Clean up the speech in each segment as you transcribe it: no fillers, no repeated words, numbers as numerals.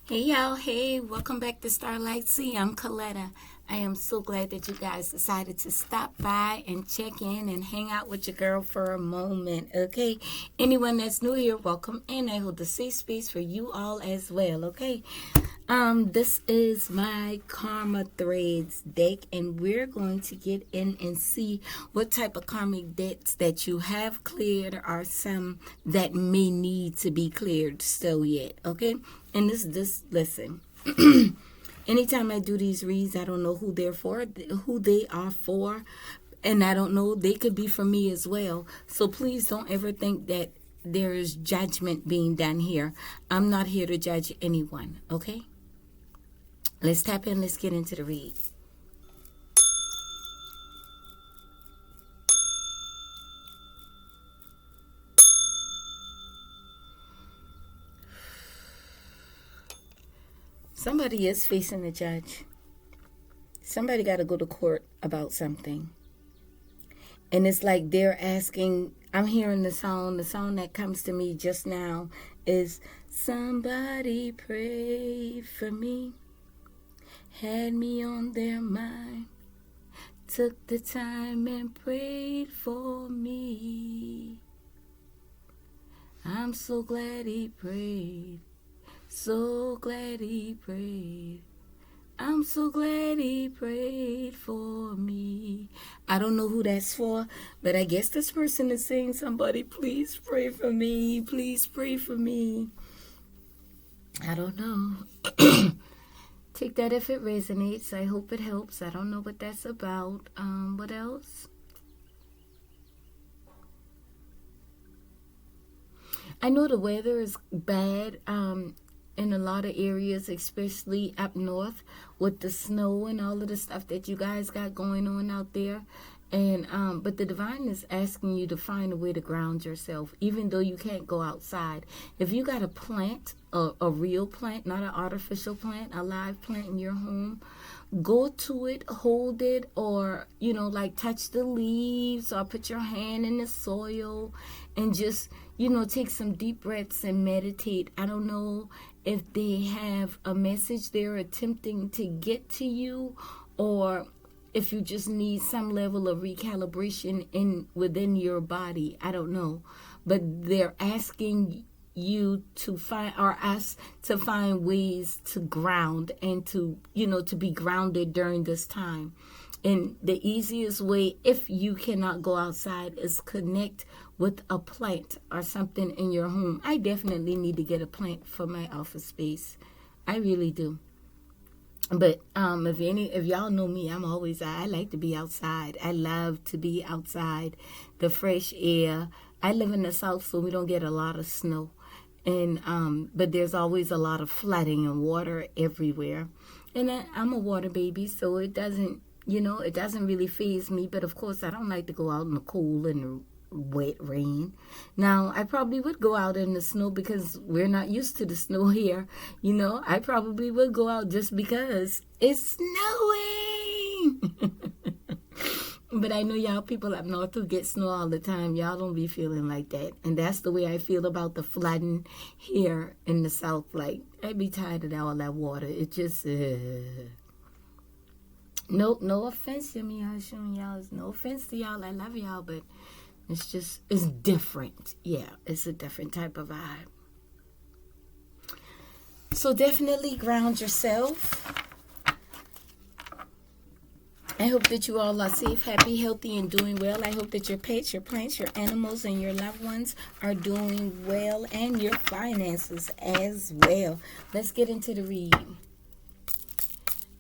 Hey y'all, hey, welcome back to StarLight Cee. I'm Coletta. I am so glad that you guys decided to stop by and check in and hang out with your girl for a moment, okay? Anyone that's new here, welcome in. I hold a safe space for you all as well, okay? This is my Karma Threads deck, and we're going to get in and see what type of karmic debts that you have cleared or some that may need to be cleared still yet, okay? And this listen. Anytime I do these reads, I don't know who they're for, who they are for, and I don't know, they could be for me as well. So please don't ever think that there is judgment being done here. I'm not here to judge anyone, okay? Let's tap in. Let's get into the read. Somebody is facing a judge. Somebody got to go to court about something. And it's like they're asking, I'm hearing the song that comes to me just now is, somebody pray for me. Had me on their mind, took the time and prayed for me. I'm so glad he prayed, so glad he prayed. I'm so glad he prayed for me. I don't know who that's for, but I guess this person is saying, somebody please pray for me, please pray for me. I don't know. Take that if it resonates. I hope it helps. I don't know what that's about. What else? I know the weather is bad in a lot of areas, especially up north with the snow and all of the stuff that you guys got going on out there. And but the divine is asking you to find a way to ground yourself, even though you can't go outside. If you got a plant, a real plant, not an artificial plant, a live plant in your home, go to it, hold it, or like touch the leaves, or put your hand in the soil and just take some deep breaths and meditate. I don't know if they have a message they're attempting to get to you, or if you just need some level of recalibration within your body. I don't know, but they're asking you to find, or us to find, ways to ground and to be grounded during this time. And the easiest way, if you cannot go outside, is connect with a plant or something in your home. I definitely need to get a plant for my office space. I really do. But if y'all know me, I like to be outside. I love to be outside, the fresh air. I live in the South, so we don't get a lot of snow. And but there's always a lot of flooding and water everywhere. And I'm a water baby, so it doesn't really faze me. But of course, I don't like to go out in the cold and the wet rain. Now, I probably would go out in the snow because we're not used to the snow here. I probably would go out just because it's snowing. But I know y'all people up north who get snow all the time, y'all don't be feeling like that. And that's the way I feel about the flooding here in the South. Like, I'd be tired of all that water. It just, no offense to me. I'm showing y'all, no offense to y'all. I love y'all, but it's different. Yeah, it's a different type of vibe. So definitely ground yourself. I hope that you all are safe, happy, healthy, and doing well. I hope that your pets, your plants, your animals, and your loved ones are doing well, and your finances as well. Let's get into the read.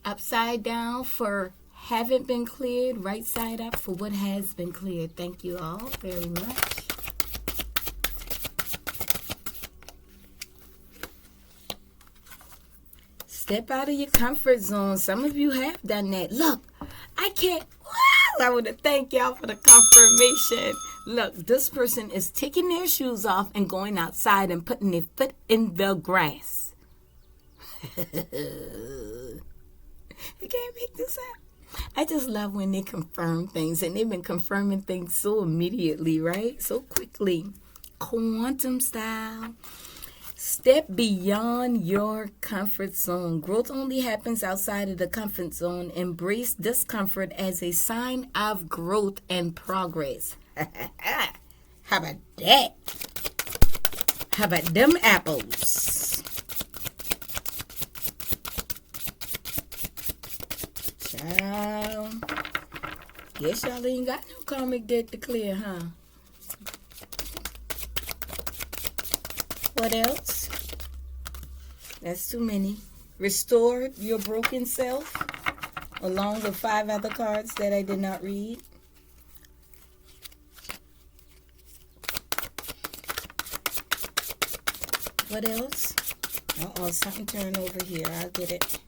Upside down for haven't been cleared, right side up for what has been cleared. Thank you all very much. Step out of your comfort zone. Some of you have done that. Look, I can't. I want to thank y'all for the confirmation. Look, this person is taking their shoes off and going outside and putting their foot in the grass. I can't make this up. I just love when they confirm things, and they've been confirming things so immediately, right? So quickly. Quantum style. Step beyond your comfort zone. Growth only happens outside of the comfort zone. Embrace discomfort as a sign of growth and progress. How about that? How about them apples? Child. Guess y'all ain't got no karmic debt to clear, huh? What else? That's too many. Restore your broken self, along with 5 other cards that I did not read. What else? Uh-oh, something turned over here. I'll get it.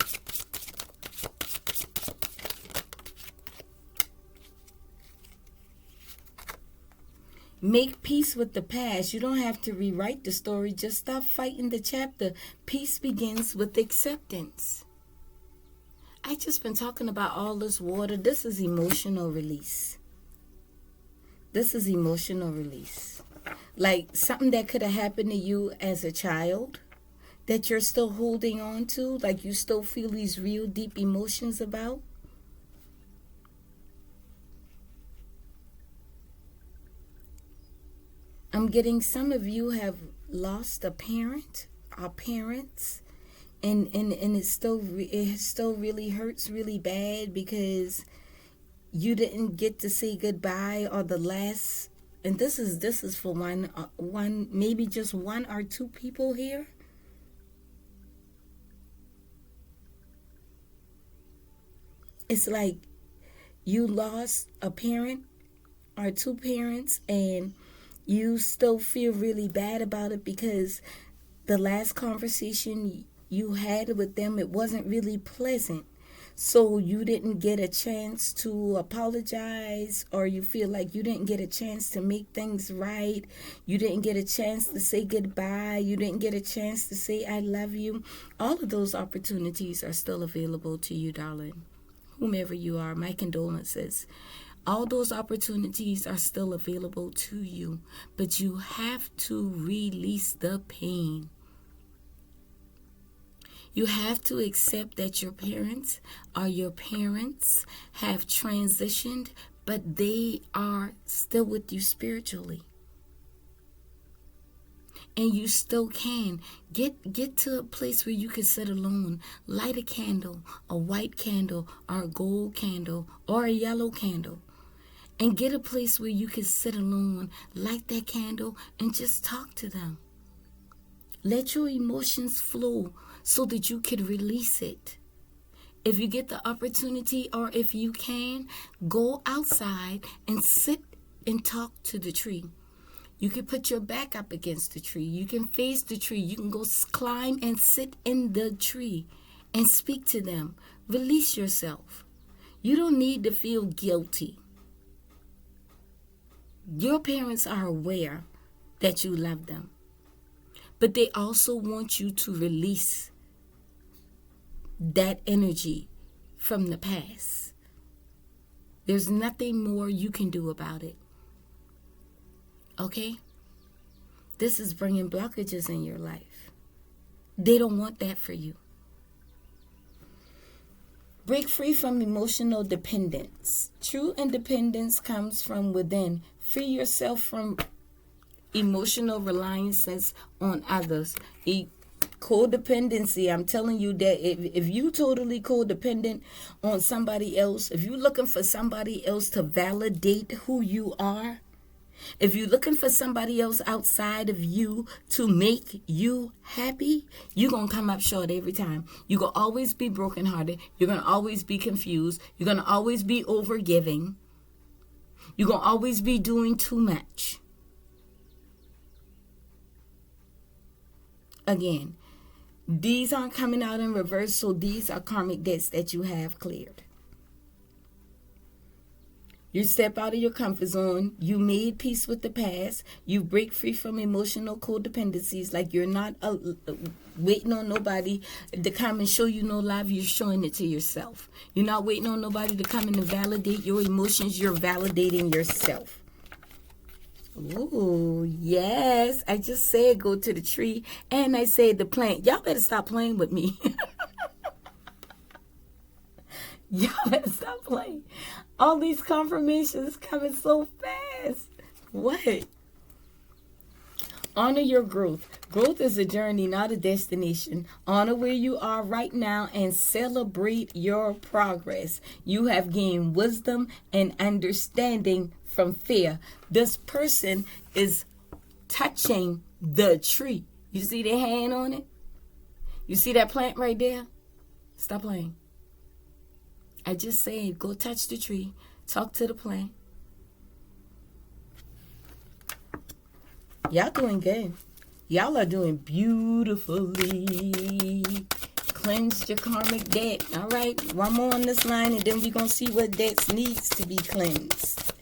Make peace with the past. You don't have to rewrite the story. Just stop fighting the chapter. Peace begins with acceptance. I just been talking about all this water. This is emotional release. This is emotional release. Like something that could have happened to you as a child that you're still holding on to. Like you still feel these real deep emotions about. I'm getting some of you have lost a parent or parents, and it still really hurts really bad because you didn't get to say goodbye, or the last. And this is for one maybe just 1 or 2 people here. It's like you lost a parent or 2 parents, and you still feel really bad about it because the last conversation you had with them, it wasn't really pleasant. So you didn't get a chance to apologize, or you feel like you didn't get a chance to make things right. You didn't get a chance to say goodbye. You didn't get a chance to say I love you. All of those opportunities are still available to you, darling. Whomever you are, my condolences. All those opportunities are still available to you, but you have to release the pain. You have to accept that your parents have transitioned, but they are still with you spiritually. And you still can get to a place where you can sit alone, light a candle, a white candle or a gold candle or a yellow candle. And get a place where you can sit alone, light that candle, and just talk to them. Let your emotions flow so that you can release it. If you get the opportunity, or if you can, go outside and sit and talk to the tree. You can put your back up against the tree. You can face the tree. You can go climb and sit in the tree and speak to them. Release yourself. You don't need to feel guilty. Your parents are aware that you love them, but they also want you to release that energy from the past. There's nothing more you can do about it. Okay? This is bringing blockages in your life. They don't want that for you. Break free from emotional dependence. True independence comes from within. Free yourself from emotional reliances on others. Codependency. I'm telling you that if you totally codependent on somebody else, if you're looking for somebody else to validate who you are, if you're looking for somebody else outside of you to make you happy, you're going to come up short every time. You're going to always be brokenhearted. You're going to always be confused. You're going to always be overgiving. You're going to always be doing too much. Again, these aren't coming out in reverse, so these are karmic debts that you have cleared. You step out of your comfort zone. You made peace with the past. You break free from emotional codependencies. Like you're not waiting on nobody to come and show you no love. You're showing it to yourself. You're not waiting on nobody to come in and validate your emotions. You're validating yourself. Ooh, yes. I just said go to the tree, and I said the plant. Y'all better stop playing with me. Y'all better stop playing. All these confirmations coming so fast. What? Honor your growth. Growth is a journey, not a destination. Honor where you are right now and celebrate your progress. You have gained wisdom and understanding from fear. This person is touching the tree. You see their hand on it? You see that plant right there? Stop playing. I just said go touch the tree. Talk to the plant. Y'all doing good. Y'all are doing beautifully. Cleanse your karmic debt. All right, one more on this line, and then we're going to see what debts needs to be cleansed.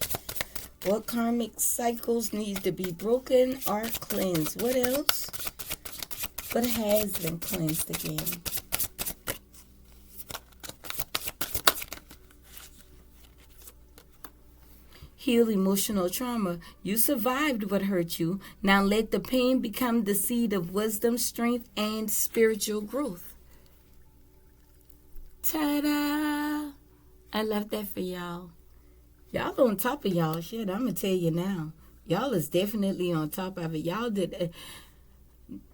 What karmic cycles need to be broken or cleansed? What else? What has been cleansed again? Heal emotional trauma. You survived what hurt you. Now let the pain become the seed of wisdom, strength, and spiritual growth. Ta-da! I love that for y'all. Y'all on top of y'all shit. I'm going to tell you now. Y'all is definitely on top of it. Y'all did...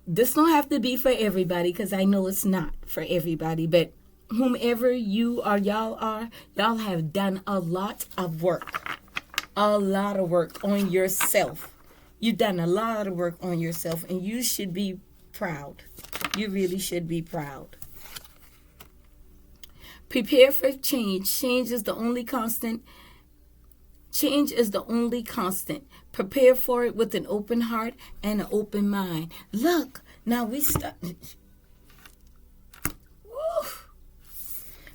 this don't have to be for everybody, because I know it's not for everybody. But whomever you or y'all are, y'all have done a lot of work. A lot of work on yourself. You've done a lot of work on yourself, and you should be proud. You really should be proud. Prepare for change. Change is the only constant. Change is the only constant. Prepare for it with an open heart and an open mind. Look, now we started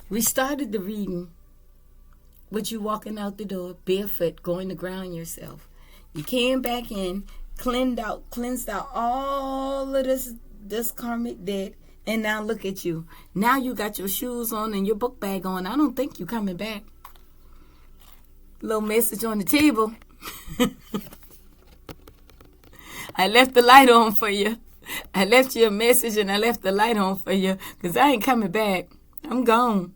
the reading with you walking out the door barefoot, going to ground yourself. You came back in, cleansed out all of this karmic debt, and now look at you. Now you got your shoes on and your book bag on. I don't think you're coming back. Little message on the table. I left the light on for you. I left you a message and I left the light on for you, because I ain't coming back. I'm gone.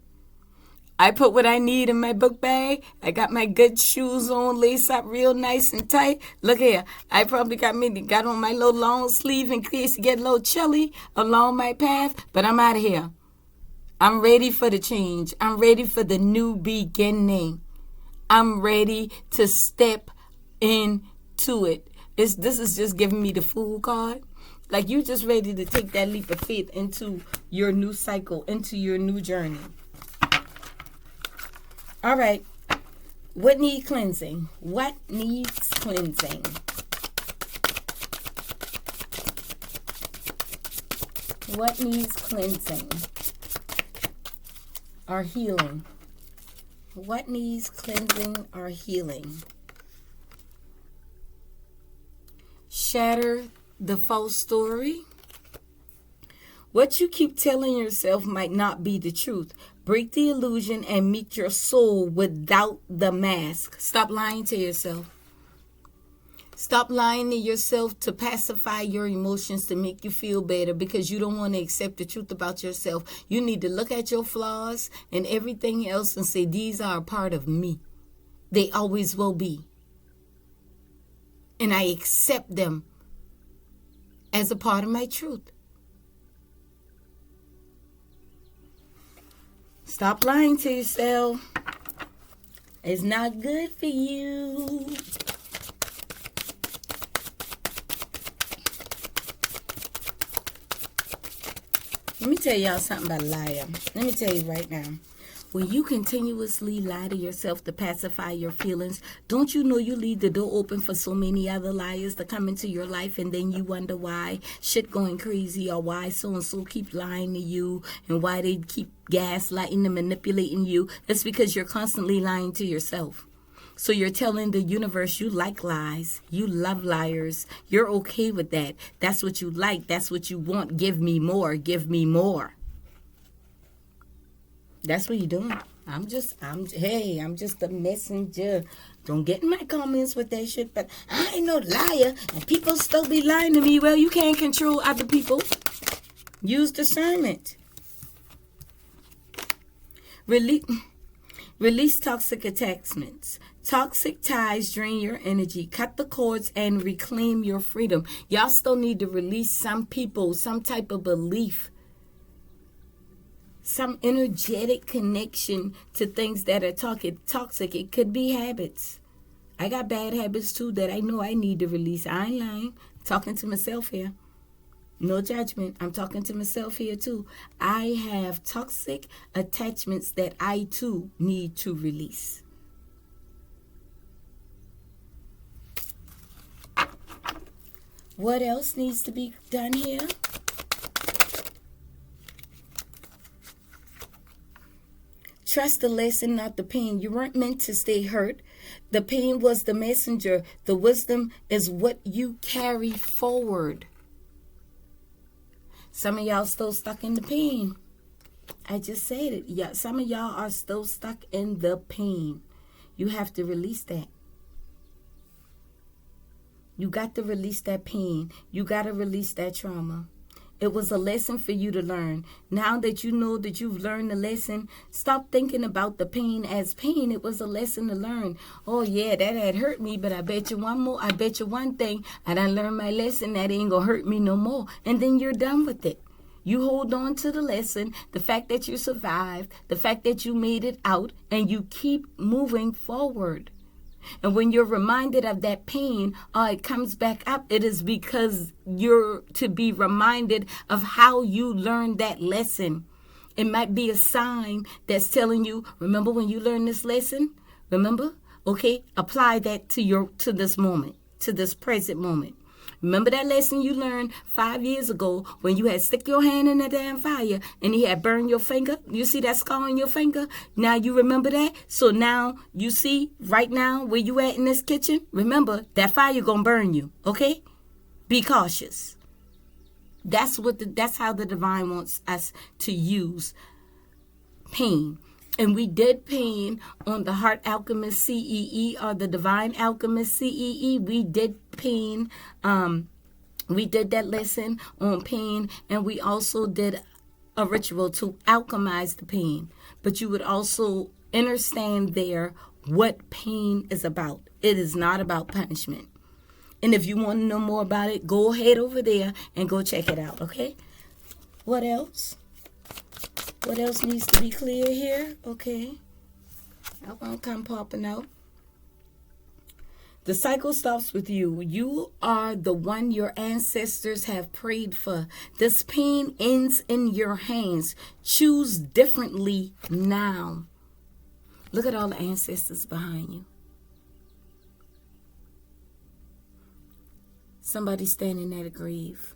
I put what I need in my book bag. I got my good shoes on, lace up real nice and tight. Look here. I probably got on my little long sleeve in case it get a little chilly along my path, but I'm out of here. I'm ready for the change. I'm ready for the new beginning. I'm ready to step into it. This is just giving me the fool card. Like you just ready to take that leap of faith into your new cycle, into your new journey. All right. What needs cleansing? What needs cleansing? What needs cleansing or healing? What needs cleansing or healing? Shatter the false story. What you keep telling yourself might not be the truth. Break the illusion and meet your soul without the mask. Stop lying to yourself. Stop lying to yourself to pacify your emotions, to make you feel better, because you don't want to accept the truth about yourself. You need to look at your flaws and everything else and say, these are a part of me. They always will be. And I accept them as a part of my truth. Stop lying to yourself. It's not good for you. Let me tell y'all something about a liar. Let me tell you right now. When you continuously lie to yourself to pacify your feelings, don't you know you leave the door open for so many other liars to come into your life, and then you wonder why shit going crazy, or why so-and-so keep lying to you, and why they keep gaslighting and manipulating you? It's because you're constantly lying to yourself. So you're telling the universe you like lies. You love liars. You're okay with that. That's what you like. That's what you want. Give me more. Give me more. That's what you're doing. I'm just a messenger. Don't get in my comments with that shit, but I ain't no liar, and people still be lying to me. Well, you can't control other people. Use discernment. Release toxic attachments. Toxic ties drain your energy. Cut the cords and reclaim your freedom. Y'all still need to release some people, some type of belief, some energetic connection to things that are toxic. It could be habits. I got bad habits too that I know I need to release. I ain't lying. I'm talking to myself here. No judgment. I'm talking to myself here too. I have toxic attachments that I too need to release. What else needs to be done here? Trust the lesson, not the pain. You weren't meant to stay hurt. The pain was the messenger. The wisdom is what you carry forward. Some of y'all still stuck in the pain. I just said it. Yeah, some of y'all are still stuck in the pain. You have to release that. You got to release that pain. You got to release that trauma. It was a lesson for you to learn. Now that you know that you've learned the lesson, stop thinking about the pain as pain. It was a lesson to learn. Oh, yeah, that had hurt me, but I bet you one thing. I done learned my lesson. That ain't going to hurt me no more. And then you're done with it. You hold on to the lesson, the fact that you survived, the fact that you made it out, and you keep moving forward. And when you're reminded of that pain, it comes back up. It is because you're to be reminded of how you learned that lesson. It might be a sign that's telling you, remember when you learned this lesson? Remember? Okay, apply that to this moment, to this present moment. Remember that lesson you learned 5 years ago when you had stick your hand in the damn fire and he had burned your finger? You see that scar on your finger? Now you remember that? So now you see right now where you at in this kitchen? Remember that fire gonna burn you, okay? Be cautious. That's how the divine wants us to use pain. And we did pain on the Heart Alchemist CEE or the Divine Alchemist CEE. We did pain. We did that lesson on pain, and we also did a ritual to alchemize the pain. But you would also understand there what pain is about. It is not about punishment. And if you want to know more about it, go ahead over there and go check it out, okay? What else? What else needs to be clear here? Okay. I won't come popping out. The cycle stops with you. You are the one your ancestors have prayed for. This pain ends in your hands. Choose differently now. Look at all the ancestors behind you. Somebody standing at a grave.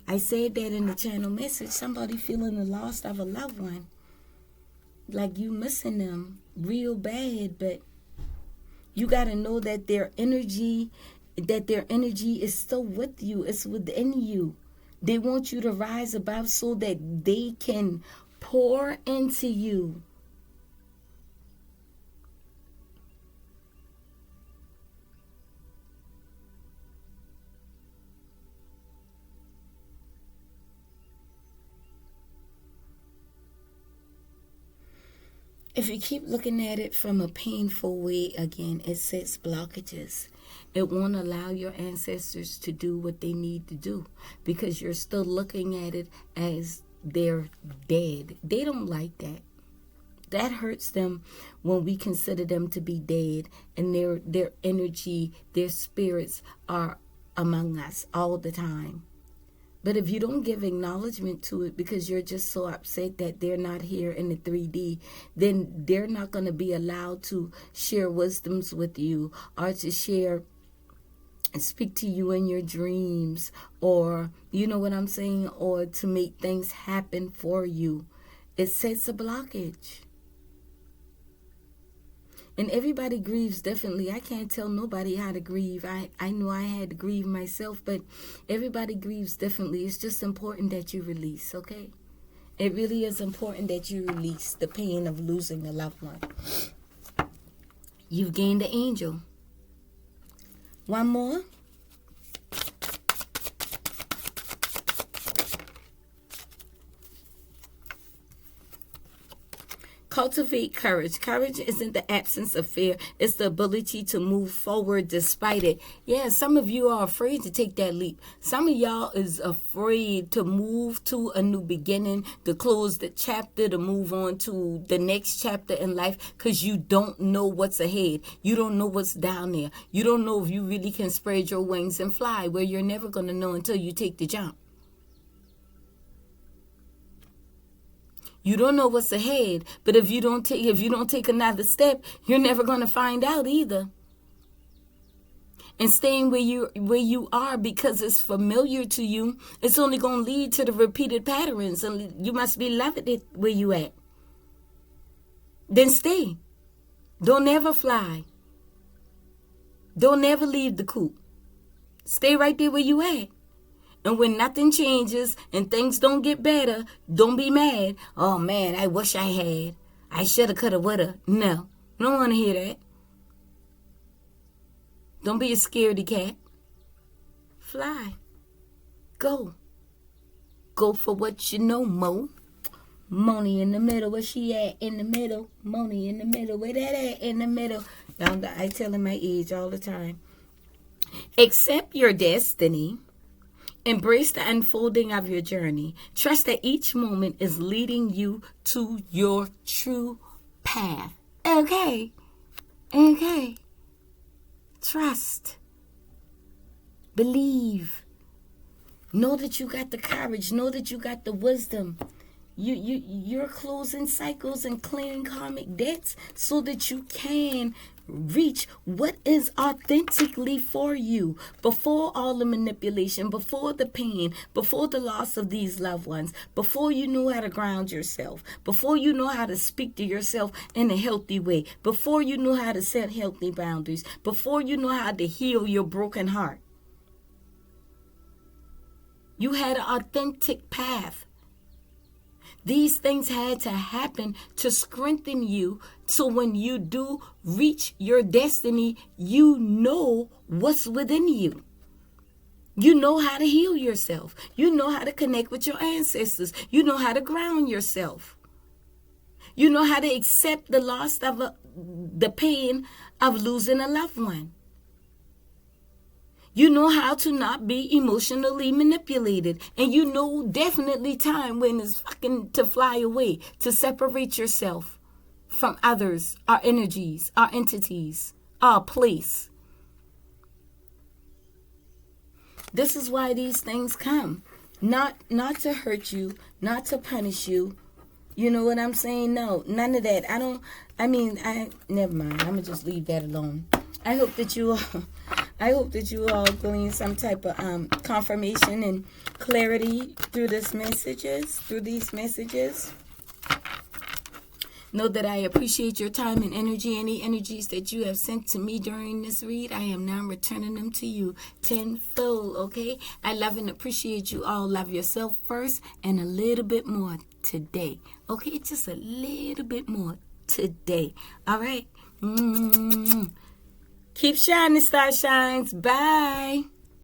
I said that in the channel message. Somebody feeling the loss of a loved one. Like you missing them real bad, but you got to know that their energy is still with you. It's within you. They want you to rise above so that they can pour into you. If you keep looking at it from a painful way, again, it sets blockages. It won't allow your ancestors to do what they need to do because you're still looking at it as they're dead. They don't like that. That hurts them when we consider them to be dead and their energy, their spirits are among us all the time. But if you don't give acknowledgement to it because you're just so upset that they're not here in the 3D, then they're not going to be allowed to share wisdoms with you or to share and speak to you in your dreams, or, you know what I'm saying, or to make things happen for you. It sets a blockage. And everybody grieves differently. I can't tell nobody how to grieve. I know I had to grieve myself, but everybody grieves differently. It's just important that you release, okay? It really is important that you release the pain of losing a loved one. You've gained an angel. One more. Cultivate courage. Courage isn't the absence of fear. It's the ability to move forward despite it. Yeah, some of you are afraid to take that leap. Some of y'all is afraid to move to a new beginning, to close the chapter, to move on to the next chapter in life because you don't know what's ahead. You don't know what's down there. You don't know if you really can spread your wings and fly, where you're never going to know until you take the jump. You don't know what's ahead, but if you don't take another step, you're never going to find out either. And staying where you are because it's familiar to you, it's only going to lead to the repeated patterns, and you must be loving it where you at. Then stay. Don't ever fly. Don't ever leave the coop. Stay right there where you at. And when nothing changes and things don't get better, don't be mad. Oh, man, I wish I had. I shoulda, coulda, woulda. No, I don't want to hear that. Don't be a scaredy cat. Fly. Go. Go for what you know, Mo. Moni in the middle. Where she at? In the middle. Moni in the middle. Where that at? In the middle. I tell him my age all the time. Accept your destiny. Embrace the unfolding of your journey. Trust that each moment is leading you to your true path. Okay. Trust. Believe. Know that you got the courage. Know that you got the wisdom. You're closing cycles and clearing karmic debts so that you can reach what is authentically for you, before all the manipulation, before the pain, before the loss of these loved ones, before you know how to ground yourself, before you know how to speak to yourself in a healthy way, before you know how to set healthy boundaries, before you know how to heal your broken heart. You had an authentic path. These things had to happen to strengthen you, so when you do reach your destiny, you know what's within you. You know how to heal yourself. You know how to connect with your ancestors. You know how to ground yourself. You know how to accept the loss of the pain of losing a loved one. You know how to not be emotionally manipulated. And you know definitely time when it's fucking to fly away, to separate yourself from others, our energies, our entities, our place. This is why these things come. Not to hurt you, not to punish you. You know what I'm saying? No, none of that. Never mind. I'm going to just leave that alone. I hope that you all glean some type of confirmation and clarity through these messages. Know that I appreciate your time and energy. Any energies that you have sent to me during this read, I am now returning them to you tenfold, okay? I love and appreciate you all. Love yourself first and a little bit more today, okay? Just a little bit more today, all right? Keep shining, star shines. Bye.